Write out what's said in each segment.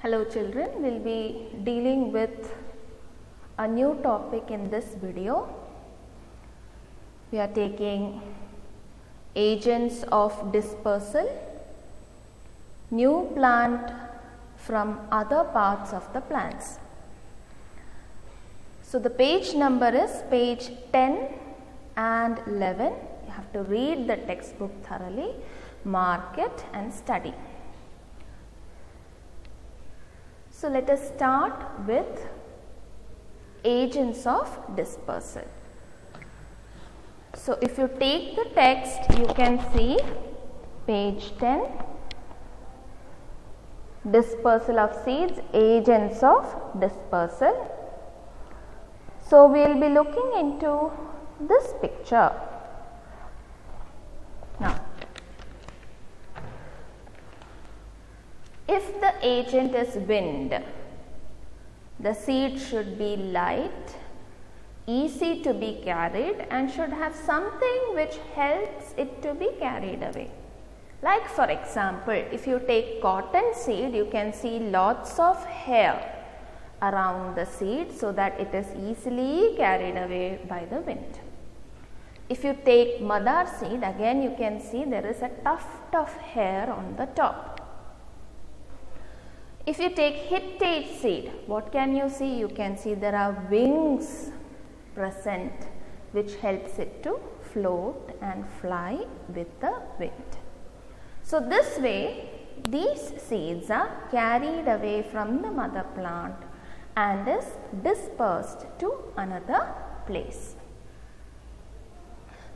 Hello children, we will be dealing with a new topic in this video. We are taking agents of dispersal, new plant from other parts of the plants. So the page number is page 10 and 11. You have to read the textbook thoroughly, mark it and study. So let us start with agents of dispersal. So if you take the text, you can see page 10, dispersal of seeds, agents of dispersal. So we will be looking into this picture. Now, if the agent is wind, the seed should be light, easy to be carried and should have something which helps it to be carried away. Like for example, if you take cotton seed, you can see lots of hair around the seed so that it is easily carried away by the wind. If you take madar seed, again you can see there is a tuft of hair on the top. If you take Hittite seed, what can you see? You can see there are wings present which helps it to float and fly with the wind. So this way these seeds are carried away from the mother plant and is dispersed to another place.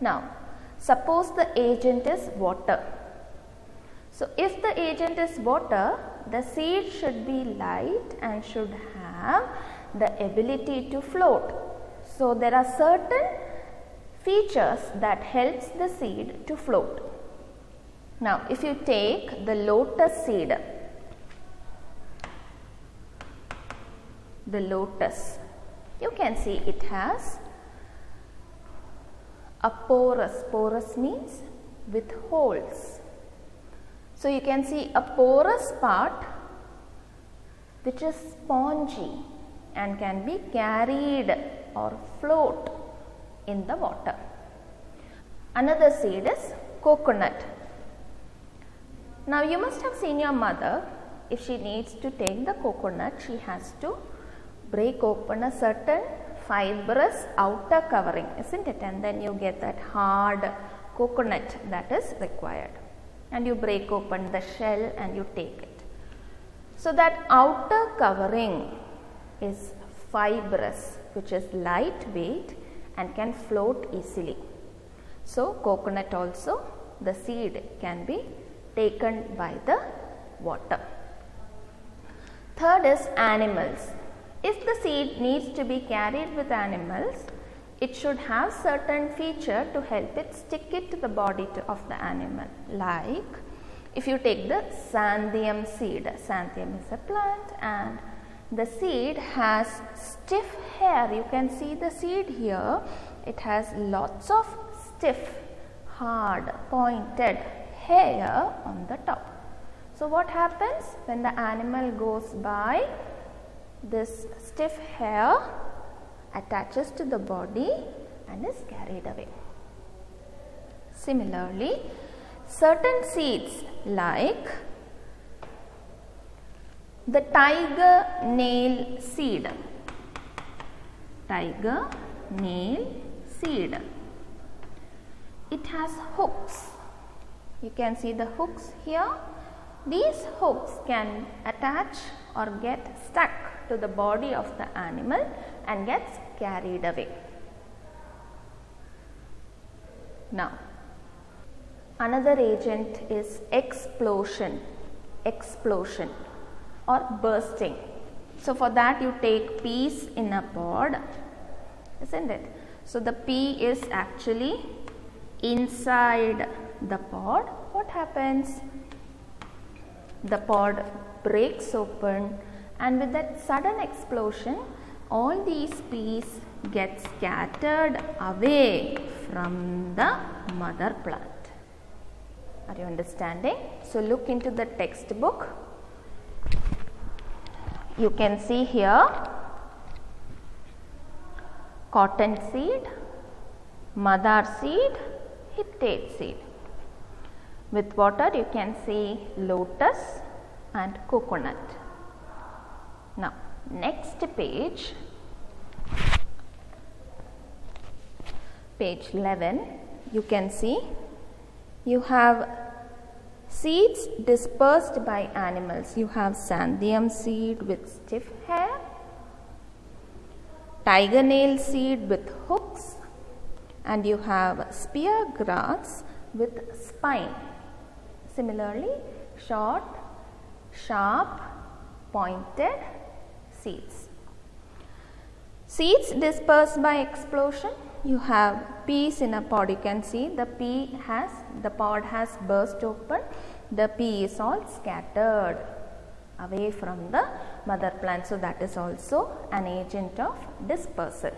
Now suppose the agent is water. So if the agent is water, the seed should be light and should have the ability to float. So there are certain features that helps the seed to float. Now if you take the lotus seed, you can see it has a porous means with holes. So you can see a porous part which is spongy and can be carried or float in the water. Another seed is coconut. Now you must have seen your mother, if she needs to take the coconut, she has to break open a certain fibrous outer covering, isn't it? And then you get that hard coconut that is required. And you break open the shell and you take it. So that outer covering is fibrous, which is lightweight and can float easily. So coconut also, the seed can be taken by the water. Third is animals. If the seed needs to be carried with animals, it should have certain feature to help it stick it to the body of the animal. Like if you take the xanthium seed, xanthium is a plant and the seed has stiff hair. You can see the seed here, it has lots of stiff, hard, pointed hair on the top. So what happens when the animal goes by, this stiff hair attaches to the body and is carried away. Similarly, certain seeds like the tiger nail seed, it has hooks. You can see the hooks here. These hooks can attach or get stuck to the body of the animal and gets carried away. Now, another agent is explosion or bursting. So for that you take peas in a pod, isn't it? So the pea is actually inside the pod. What happens? The pod breaks open and with that sudden explosion, all these peas get scattered away from the mother plant. Are you understanding? So look into the textbook. You can see here cotton seed, madar seed, hittite seed. With water you can see lotus and coconut. Now next page, page 11, you can see you have seeds dispersed by animals. You have Sandium seed with stiff hair, tiger nail seed with hooks, and you have spear grass with spine. Similarly, short, sharp, pointed seeds. Seeds dispersed by explosion. You have peas in a pod. You can see the pod has burst open. The pea is all scattered away from the mother plant. So that is also an agent of dispersal.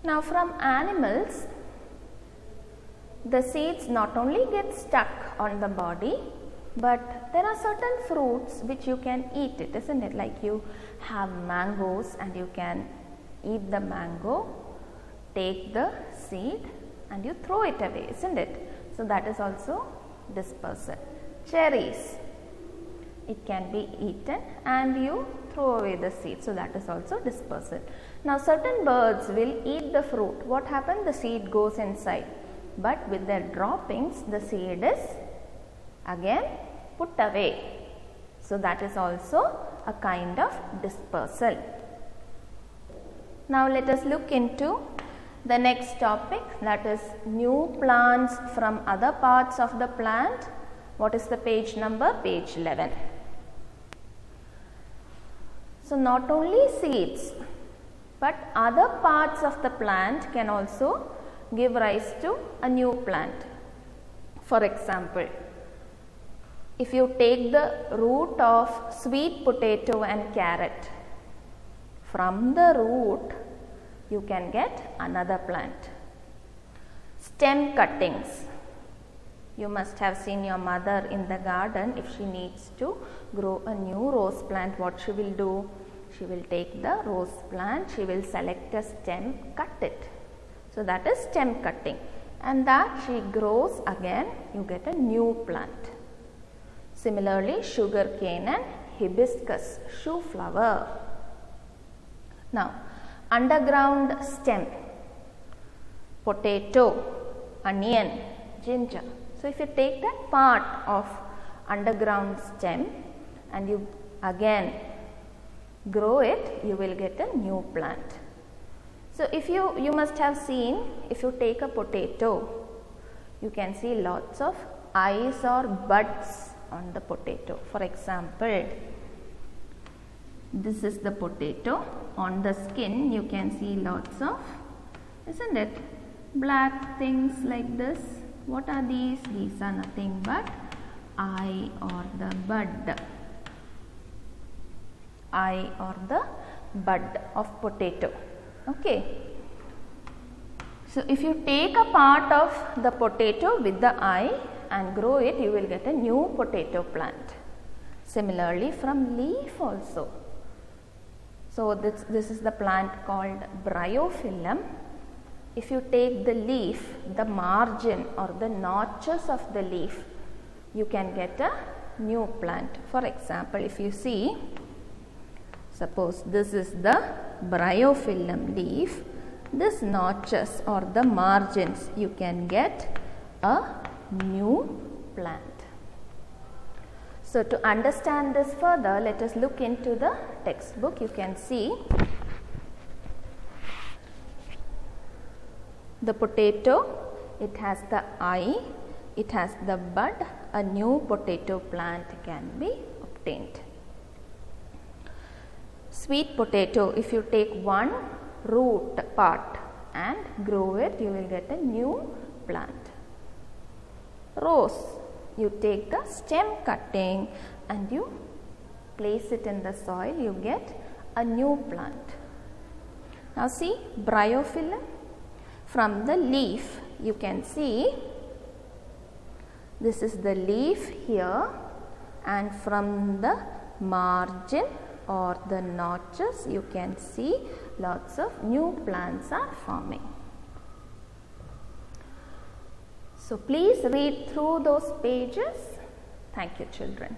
Now from animals, the seeds not only get stuck on the body, but there are certain fruits which you can eat it, isn't it? Like you have mangoes and you can eat the mango, take the seed and you throw it away, isn't it? So that is also dispersal. Cherries, it can be eaten and you throw away the seed, so that is also dispersal. Now certain birds will eat the fruit. What happens? The seed goes inside, but with their droppings the seed is again put away. So that is also a kind of dispersal. Now let us look into the next topic, that is new plants from other parts of the plant. What is the page number? Page 11. So not only seeds but other parts of the plant can also give rise to a new plant. For example, if you take the root of sweet potato and carrot, from the root you can get another plant. Stem cuttings. You must have seen your mother in the garden. If she needs to grow a new rose plant, what she will do? She will take the rose plant, she will select a stem, cut it. So that is stem cutting, and that she grows again, you get a new plant. Similarly, sugar cane and hibiscus, shoe flower. Now, underground stem, potato, onion, ginger. So if you take that part of underground stem and you again grow it, you will get a new plant. So if you must have seen, if you take a potato, you can see lots of eyes or buds on the potato. For example, this is the potato. On the skin you can see lots of, isn't it, black things like this. What are these? These are nothing but eye or the bud. Eye or the bud of potato. Okay. So if you take a part of the potato with the eye and grow it, you will get a new potato plant. Similarly, from leaf also. So this is the plant called Bryophyllum. If you take the leaf, the margin or the notches of the leaf, you can get a new plant. For example, if you see, suppose this is the Bryophyllum leaf, this notches or the margins, you can get a new plant. So to understand this further, let us look into the textbook. You can see the potato, it has the eye, it has the bud, a new potato plant can be obtained. Sweet potato, if you take one root part and grow it, you will get a new plant. Rose, you take the stem cutting and you place it in the soil, you get a new plant. Now see, Bryophyllum, from the leaf you can see This is the leaf here, and from the margin or the notches you can see lots of new plants are forming. So please read through those pages. Thank you, children.